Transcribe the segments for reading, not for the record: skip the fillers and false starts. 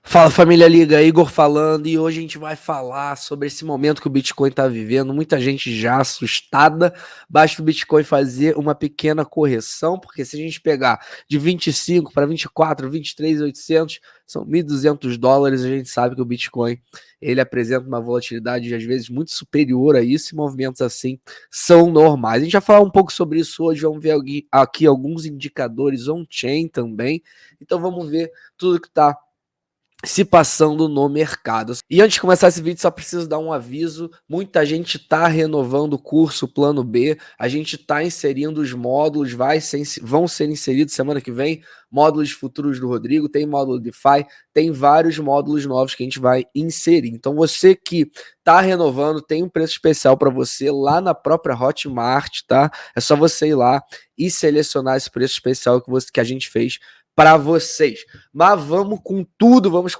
Fala família Liga, Igor falando, e hoje a gente vai falar sobre esse momento que o Bitcoin está vivendo. Muita gente já assustada, basta o Bitcoin fazer uma pequena correção, porque se a gente pegar de 25 para 24, 23.800, são US$ 1.200, a gente sabe que o Bitcoin ele apresenta uma volatilidade às vezes muito superior a isso, e movimentos assim são normais. A gente vai falar um pouco sobre isso hoje, vamos ver aqui alguns indicadores on-chain também, então vamos ver tudo que está se passando no mercado. E antes de começar esse vídeo, só preciso dar um aviso: muita gente está renovando o curso Plano B, a gente está inserindo os módulos, vão ser inseridos semana que vem, módulos futuros do Rodrigo, tem módulo DeFi, tem vários módulos novos que a gente vai inserir. Então você que está renovando, tem um preço especial para você lá na própria Hotmart, tá? É só você ir lá e selecionar esse preço especial que a gente fez para vocês. Mas vamos com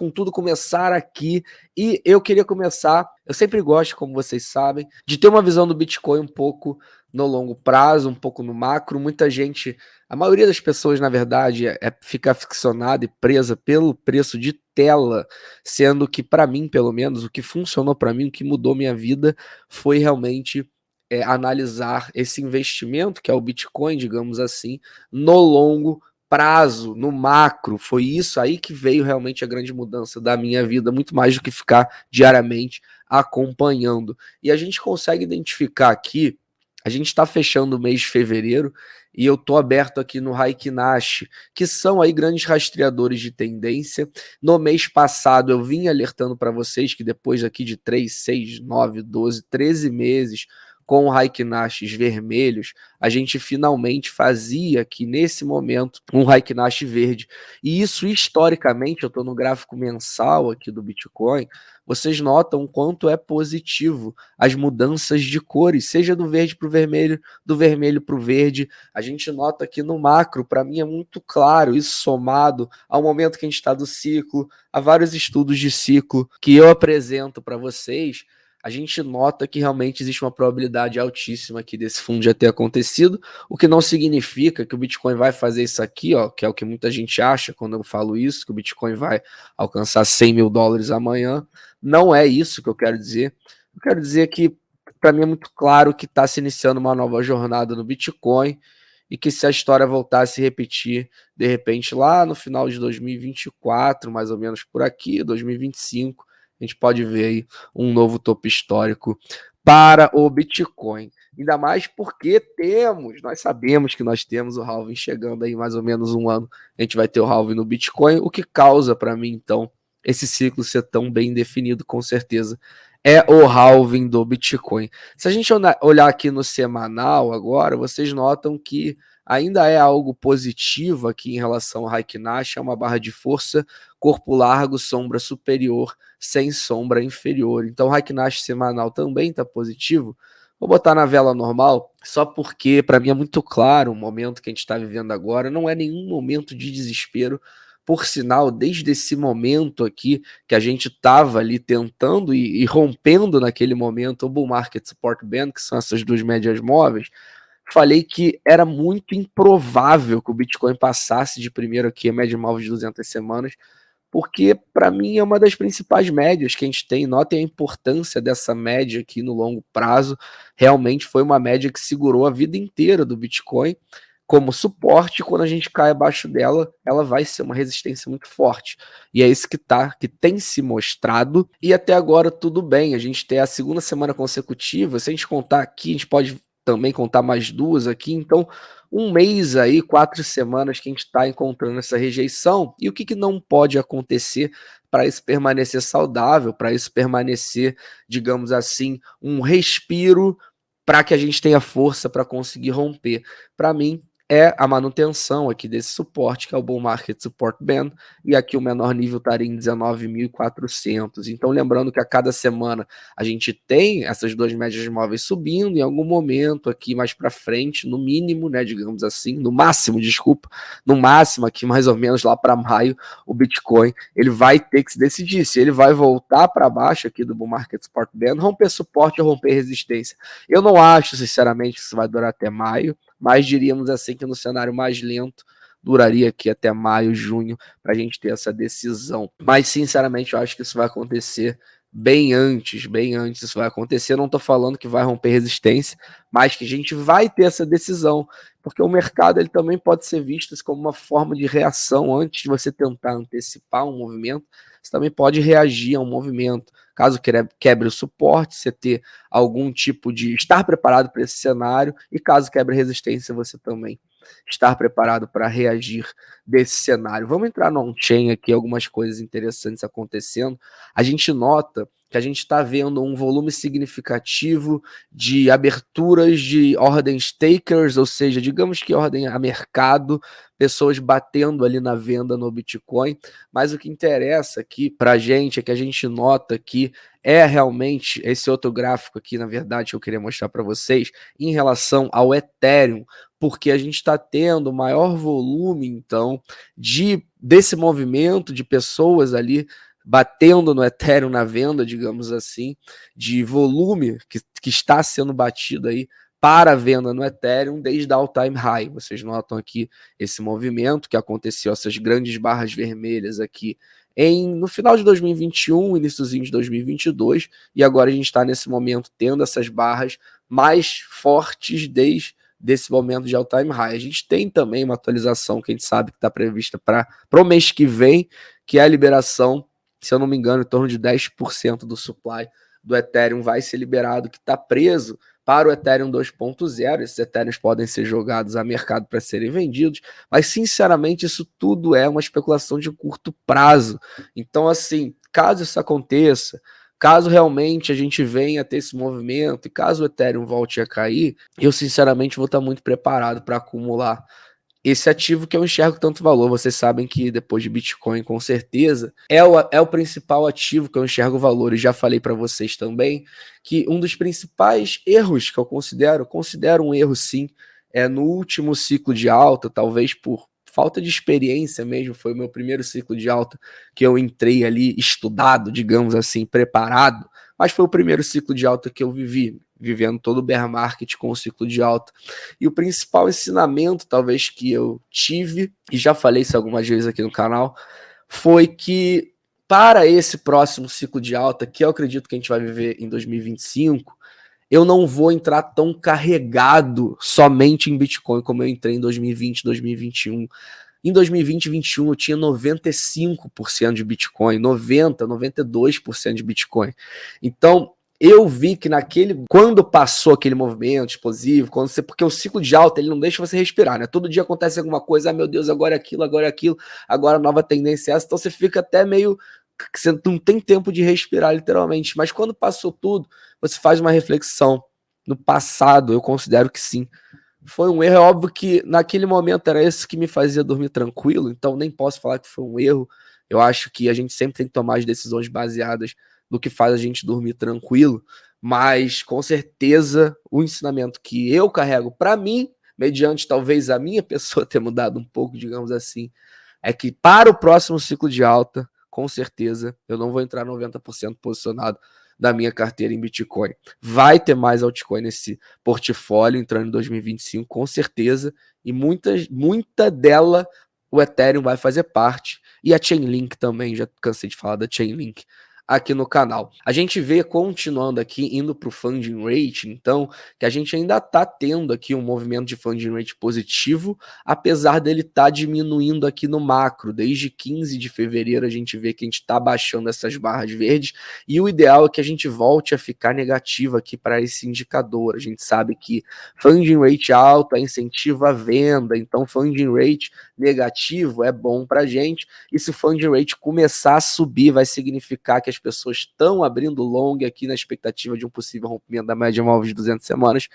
tudo começar aqui. E eu queria começar, eu sempre gosto, como vocês sabem, de ter uma visão do Bitcoin um pouco no longo prazo, um pouco no macro. Muita gente, a maioria das pessoas, na verdade, fica ficcionada e presa pelo preço de tela, sendo que, para mim, pelo menos, o que funcionou para mim, o que mudou minha vida, foi realmente analisar esse investimento, que é o Bitcoin, digamos assim, no longo prazo, no macro. Foi isso aí que veio realmente a grande mudança da minha vida, muito mais do que ficar diariamente acompanhando. E a gente consegue identificar aqui, a gente está fechando o mês de fevereiro e eu tô aberto aqui no Raikinashi, que são aí grandes rastreadores de tendência. No mês passado eu vim alertando para vocês que depois aqui de 3, 6, 9, 12, 13 meses com o Raiknashis vermelhos, a gente finalmente fazia aqui nesse momento um Raiknash verde. E isso historicamente, eu estou no gráfico mensal aqui do Bitcoin, vocês notam o quanto é positivo as mudanças de cores, seja do verde para o vermelho, do vermelho para o verde. A gente nota aqui no macro, para mim é muito claro, isso somado ao momento que a gente está do ciclo, a vários estudos de ciclo que eu apresento para vocês. A gente nota que realmente existe uma probabilidade altíssima aqui desse fundo já ter acontecido, o que não significa que o Bitcoin vai fazer isso aqui, ó, que é o que muita gente acha quando eu falo isso, que o Bitcoin vai alcançar US$ 100.000 amanhã. Não é isso que eu quero dizer. Eu quero dizer que, para mim, é muito claro que está se iniciando uma nova jornada no Bitcoin e que se a história voltar a se repetir, de repente, lá no final de 2024, mais ou menos por aqui, 2025, a gente pode ver aí um novo topo histórico para o Bitcoin. Ainda mais porque nós sabemos que nós temos o halving chegando aí mais ou menos um ano, a gente vai ter o halving no Bitcoin, o que causa para mim, então, esse ciclo ser tão bem definido, com certeza, é o halving do Bitcoin. Se a gente olhar aqui no semanal agora, vocês notam que ainda é algo positivo aqui em relação ao Raiknash, é uma barra de força, corpo largo, sombra superior, sem sombra inferior. Então o Raiknash semanal também está positivo. Vou botar na vela normal, só porque para mim é muito claro o momento que a gente está vivendo agora, não é nenhum momento de desespero. Por sinal, desde esse momento aqui que a gente estava ali tentando e rompendo naquele momento o Bull Market Support Band, que são essas duas médias móveis, falei que era muito improvável que o Bitcoin passasse de primeiro aqui a média móvel de 200 semanas, porque para mim é uma das principais médias que a gente tem. Notem a importância dessa média aqui no longo prazo. Realmente foi uma média que segurou a vida inteira do Bitcoin como suporte. Quando a gente cai abaixo dela, ela vai ser uma resistência muito forte. E é isso que tem se mostrado. E até agora tudo bem. A gente tem a segunda semana consecutiva. Se a gente contar aqui, a gente pode também contar mais duas aqui. Então, um mês aí, 4 semanas que a gente está encontrando essa rejeição. E o que não pode acontecer para isso permanecer saudável, para isso permanecer, digamos assim, um respiro para que a gente tenha força para conseguir romper. Para mim, é a manutenção aqui desse suporte, que é o Bull Market Support Band, e aqui o menor nível estaria em 19.400. Então, lembrando que a cada semana a gente tem essas duas médias móveis subindo, em algum momento aqui mais para frente, no mínimo, né, digamos assim, no máximo, desculpa, no máximo aqui mais ou menos lá para maio, o Bitcoin, ele vai ter que se decidir se ele vai voltar para baixo aqui do Bull Market Support Band, romper suporte ou romper resistência. Eu não acho, sinceramente, que isso vai durar até maio, mas diríamos assim que no cenário mais lento duraria aqui até maio, junho, para a gente ter essa decisão. Mas, sinceramente, eu acho que isso vai acontecer bem antes isso vai acontecer. Eu não estou falando que vai romper resistência, mas que a gente vai ter essa decisão, porque o mercado ele também pode ser visto como uma forma de reação antes de você tentar antecipar um movimento. Você também pode reagir a um movimento. Caso quebre o suporte, você ter algum tipo de estar preparado para esse cenário, e caso quebre resistência, você também estar preparado para reagir desse cenário. Vamos entrar no on-chain aqui, algumas coisas interessantes acontecendo. A gente nota que a gente está vendo um volume significativo de aberturas de ordens takers, ou seja, digamos que ordem a mercado, pessoas batendo ali na venda no Bitcoin, mas o que interessa aqui para a gente é que a gente nota que é realmente esse outro gráfico aqui, na verdade, que eu queria mostrar para vocês, em relação ao Ethereum, porque a gente está tendo maior volume, então, desse movimento de pessoas ali batendo no Ethereum na venda, digamos assim, de volume que está sendo batido aí para a venda no Ethereum desde a all-time high. Vocês notam aqui esse movimento que aconteceu, essas grandes barras vermelhas aqui no final de 2021, iníciozinho de 2022, e agora a gente está nesse momento tendo essas barras mais fortes desde desse momento de all-time high. A gente tem também uma atualização que a gente sabe que está prevista para o mês que vem, que é a liberação, se eu não me engano, em torno de 10% do supply do Ethereum vai ser liberado, que está preso para o Ethereum 2.0. Esses Ethereums podem ser jogados a mercado para serem vendidos, mas sinceramente isso tudo é uma especulação de curto prazo. Então, assim, caso isso aconteça, caso realmente a gente venha a ter esse movimento e caso o Ethereum volte a cair, eu sinceramente vou estar muito preparado para acumular esse ativo que eu enxergo tanto valor. Vocês sabem que depois de Bitcoin, com certeza, é o principal ativo que eu enxergo valor. E já falei para vocês também que um dos principais erros que eu considero um erro sim, é no último ciclo de alta, talvez por falta de experiência mesmo, foi o meu primeiro ciclo de alta que eu entrei ali estudado, digamos assim, preparado, mas foi o primeiro ciclo de alta que eu vivendo todo o bear market com o ciclo de alta. E o principal ensinamento, talvez, que eu tive, e já falei isso algumas vezes aqui no canal, foi que para esse próximo ciclo de alta, que eu acredito que a gente vai viver em 2025, eu não vou entrar tão carregado somente em Bitcoin como eu entrei em 2020, 2021. Em 2020 e 2021 eu tinha 95% de Bitcoin, 90%, 92% de Bitcoin. Então, eu vi que quando passou aquele movimento explosivo, porque o ciclo de alta ele não deixa você respirar, né? Todo dia acontece alguma coisa, meu Deus, agora é aquilo, agora a nova tendência é essa, então você fica até meio que você não tem tempo de respirar, literalmente. Mas quando passou tudo, você faz uma reflexão. No passado, eu considero que sim. Foi um erro, é óbvio que naquele momento era isso que me fazia dormir tranquilo, então nem posso falar que foi um erro. Eu acho que a gente sempre tem que tomar as decisões baseadas no que faz a gente dormir tranquilo, mas com certeza o ensinamento que eu carrego para mim, mediante talvez a minha pessoa ter mudado um pouco, digamos assim, é que para o próximo ciclo de alta, com certeza, eu não vou entrar 90% posicionado da minha carteira em Bitcoin. Vai ter mais altcoin nesse portfólio entrando em 2025, com certeza, e muita dela o Ethereum vai fazer parte, e a Chainlink também, já cansei de falar da Chainlink aqui no canal. A gente vê, continuando aqui, indo para o funding rate, então, que a gente ainda está tendo aqui um movimento de funding rate positivo, apesar dele estar diminuindo aqui no macro. Desde 15 de fevereiro a gente vê que a gente está baixando essas barras verdes, e o ideal é que a gente volte a ficar negativo aqui para esse indicador. A gente sabe que funding rate alto incentiva a venda, então funding rate negativo é bom para a gente, e se o funding rate começar a subir, vai significar que as pessoas estão abrindo long aqui na expectativa de um possível rompimento da média móvel de 200 semanas,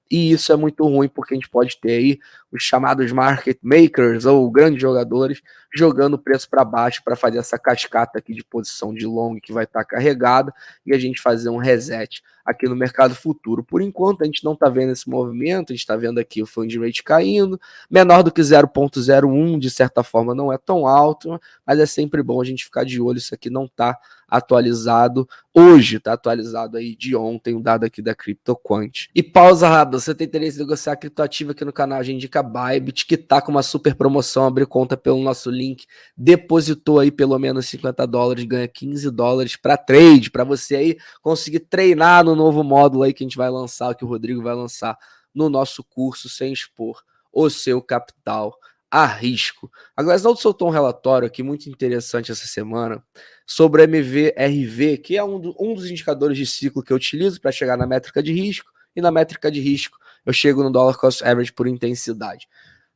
e isso é muito ruim, porque a gente pode ter aí os chamados market makers, ou grandes jogadores, jogando o preço para baixo para fazer essa cascata aqui de posição de long que vai estar carregada, e a gente fazer um reset aqui no mercado futuro. Por enquanto, a gente não está vendo esse movimento, a gente está vendo aqui o funding rate caindo, menor do que 0,01, de certa forma não é tão alto, mas é sempre bom a gente ficar de olho, isso aqui não está atualizado hoje, tá atualizado aí de ontem, o dado aqui da CryptoQuant. E pausa rápida, você tem interesse em negociar criptoativo aqui no canal, a gente indica Bybit, que tá com uma super promoção, abre conta pelo nosso link, depositou aí pelo menos $50, ganha $15 para trade, para você aí conseguir treinar no novo módulo aí que a gente vai lançar, que o Rodrigo vai lançar no nosso curso, sem expor o seu capital a risco. A Glassnode soltou um relatório aqui muito interessante essa semana sobre o MVRV, que é um dos indicadores de ciclo que eu utilizo para chegar na métrica de risco, e na métrica de risco eu chego no Dollar Cost Average por intensidade.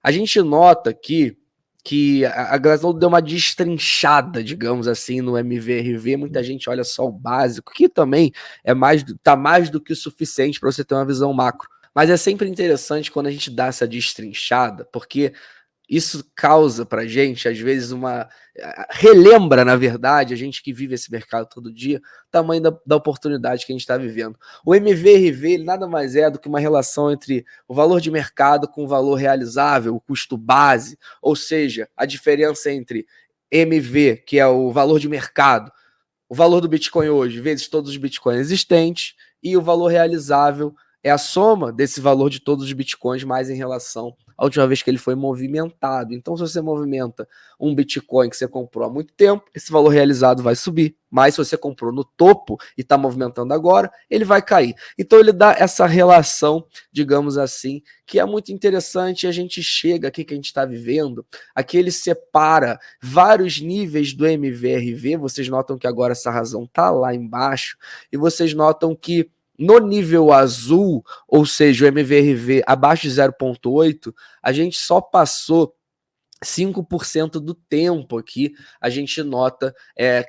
A gente nota aqui que a Glassnode deu uma destrinchada, digamos assim, no MVRV. Muita gente olha só o básico, que também tá mais do que o suficiente para você ter uma visão macro. Mas é sempre interessante quando a gente dá essa destrinchada, porque isso causa pra gente, às vezes, relembra, na verdade, a gente que vive esse mercado todo dia, o tamanho da oportunidade que a gente está vivendo. O MVRV ele nada mais é do que uma relação entre o valor de mercado com o valor realizável, o custo base, ou seja, a diferença entre MV, que é o valor de mercado, o valor do Bitcoin hoje, vezes todos os Bitcoins existentes, e o valor realizável é a soma desse valor de todos os Bitcoins mais em relação à última vez que ele foi movimentado. Então, se você movimenta um Bitcoin que você comprou há muito tempo, esse valor realizado vai subir. Mas se você comprou no topo e está movimentando agora, ele vai cair. Então, ele dá essa relação, digamos assim, que é muito interessante. A gente chega aqui que a gente está vivendo, aqui ele separa vários níveis do MVRV. Vocês notam que agora essa razão está lá embaixo, e vocês notam que no nível azul, ou seja, o MVRV abaixo de 0,8, a gente só passou 5% do tempo aqui, a gente nota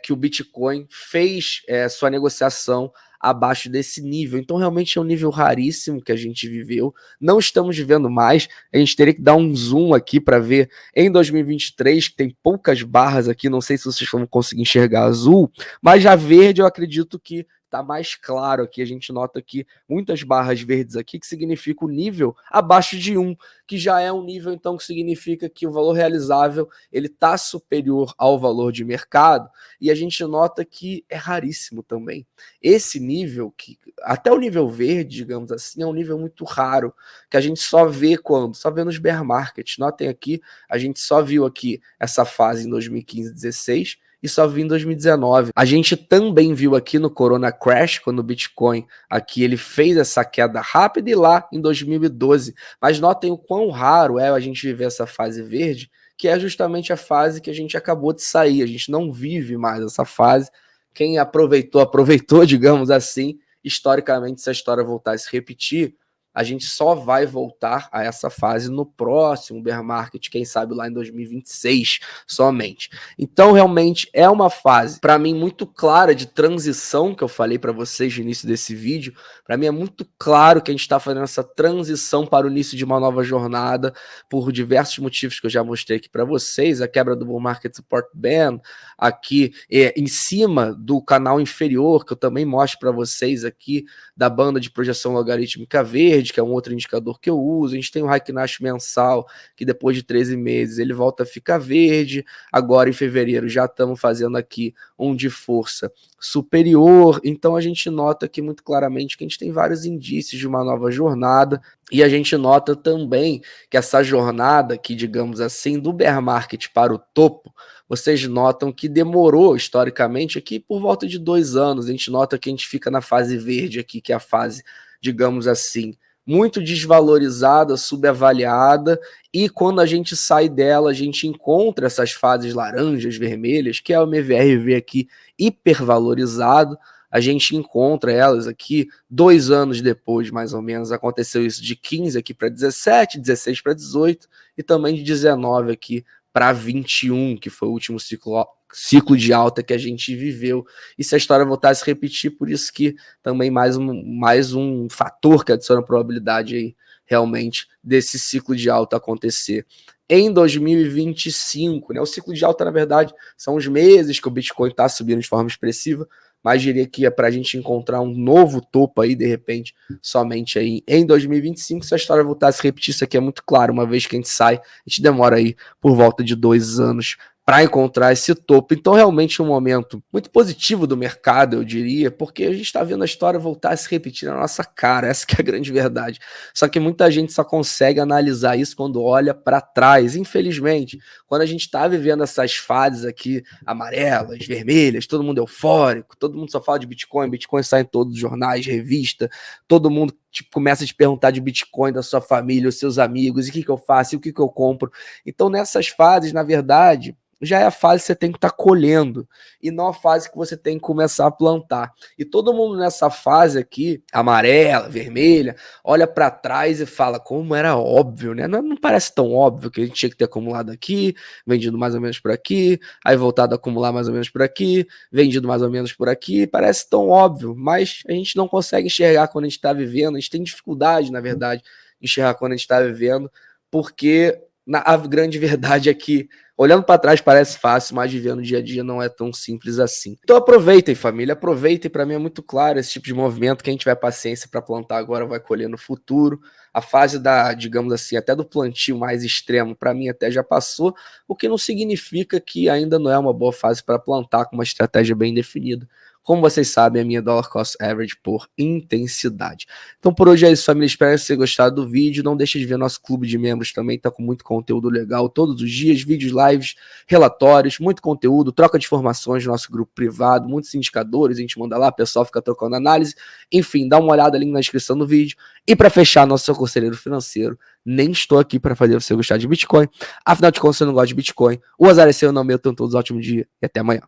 que o Bitcoin fez sua negociação abaixo desse nível. Então, realmente é um nível raríssimo que a gente viveu. Não estamos vivendo mais. A gente teria que dar um zoom aqui para ver em 2023, que tem poucas barras aqui. Não sei se vocês vão conseguir enxergar azul, mas já verde eu acredito que tá mais claro aqui. A gente nota aqui muitas barras verdes aqui, que significa o nível abaixo de 1, que já é um nível, então, que significa que o valor realizável ele tá superior ao valor de mercado, e a gente nota que é raríssimo também. Esse nível, que até o nível verde, digamos assim, é um nível muito raro, que a gente só vê quando? Só vê nos bear markets. Notem aqui, a gente só viu aqui essa fase em 2015, 16, e só viu em 2019. A gente também viu aqui no Corona Crash, quando o Bitcoin aqui ele fez essa queda rápida, e lá em 2012. Mas notem o quão raro é a gente viver essa fase verde, que é justamente a fase que a gente acabou de sair. A gente não vive mais essa fase. Quem aproveitou, aproveitou, digamos assim. Historicamente, se a história voltar a se repetir, a gente só vai voltar a essa fase no próximo bear market, quem sabe lá em 2026 somente. Então, realmente é uma fase, para mim, muito clara de transição, que eu falei para vocês no início desse vídeo. Para mim é muito claro que a gente está fazendo essa transição para o início de uma nova jornada, por diversos motivos que eu já mostrei aqui para vocês. A quebra do Bull Market Support Band, aqui em cima do canal inferior, que eu também mostro para vocês aqui, da banda de projeção logarítmica verde, que é um outro indicador que eu uso. A gente tem o Heikin Nash mensal, que depois de 13 meses ele volta a ficar verde. Agora em fevereiro já estamos fazendo aqui um de força superior. Então a gente nota aqui muito claramente que a gente tem vários indícios de uma nova jornada, e a gente nota também que essa jornada aqui, digamos assim, do bear market para o topo, vocês notam que demorou historicamente aqui por volta de 2 anos. A gente nota que a gente fica na fase verde aqui, que é a fase, digamos assim, muito desvalorizada, subavaliada, e quando a gente sai dela, a gente encontra essas fases laranjas, vermelhas, que é o MVRV aqui hipervalorizado. A gente encontra elas aqui 2 anos depois, mais ou menos. Aconteceu isso de 15 aqui para 17, 16 para 18, e também de 19 aqui para 21, que foi o último ciclo de alta que a gente viveu. E se a história voltar a se repetir, por isso que também mais um fator que adiciona a probabilidade aí, realmente, desse ciclo de alta acontecer em 2025, né? O ciclo de alta, na verdade, são os meses que o Bitcoin está subindo de forma expressiva, mas diria que é para a gente encontrar um novo topo aí, de repente, somente aí em 2025. Se a história voltar a se repetir, isso aqui é muito claro. Uma vez que a gente sai, a gente demora aí por volta de 2 anos para encontrar esse topo. Então, realmente, um momento muito positivo do mercado, eu diria, porque a gente está vendo a história voltar a se repetir na nossa cara, essa que é a grande verdade. Só que muita gente só consegue analisar isso quando olha para trás, infelizmente. Quando a gente está vivendo essas fases aqui, amarelas, vermelhas, todo mundo eufórico, todo mundo só fala de Bitcoin, Bitcoin sai em todos os jornais, revista, todo mundo tipo, começa a te perguntar de Bitcoin da sua família, os seus amigos, e o que eu faço, e o que eu compro. Então, nessas fases, na verdade, já é a fase que você tem que estar colhendo, e não a fase que você tem que começar a plantar. E todo mundo nessa fase aqui, amarela, vermelha, olha para trás e fala, como era óbvio, né? Não parece tão óbvio que a gente tinha que ter acumulado aqui, vendido mais ou menos por aqui, aí voltado a acumular mais ou menos por aqui, vendido mais ou menos por aqui, parece tão óbvio, mas a gente não consegue enxergar quando a gente está vivendo, a gente tem dificuldade, na verdade, de enxergar quando a gente está vivendo, porque a grande verdade é que olhando para trás parece fácil, mas viver no dia a dia não é tão simples assim. Então aproveitem, família, aproveitem. Para mim é muito claro esse tipo de movimento. Quem tiver paciência para plantar agora vai colher no futuro. A fase da, digamos assim, até do plantio mais extremo, para mim até já passou, o que não significa que ainda não é uma boa fase para plantar com uma estratégia bem definida. Como vocês sabem, a minha dollar cost average por intensidade. Então por hoje é isso, família. Espero que vocês tenham gostado do vídeo. Não deixe de ver nosso clube de membros também, tá com muito conteúdo legal todos os dias, vídeos, lives, relatórios, muito conteúdo, troca de informações no nosso grupo privado, muitos indicadores, a gente manda lá, o pessoal fica trocando análise. Enfim, dá uma olhada ali na descrição do vídeo. E para fechar, nosso seu conselheiro financeiro, nem estou aqui para fazer você gostar de Bitcoin. Afinal de contas, você não gosta de Bitcoin. O azar é seu, não meu. Tenham todos um ótimo dia e até amanhã.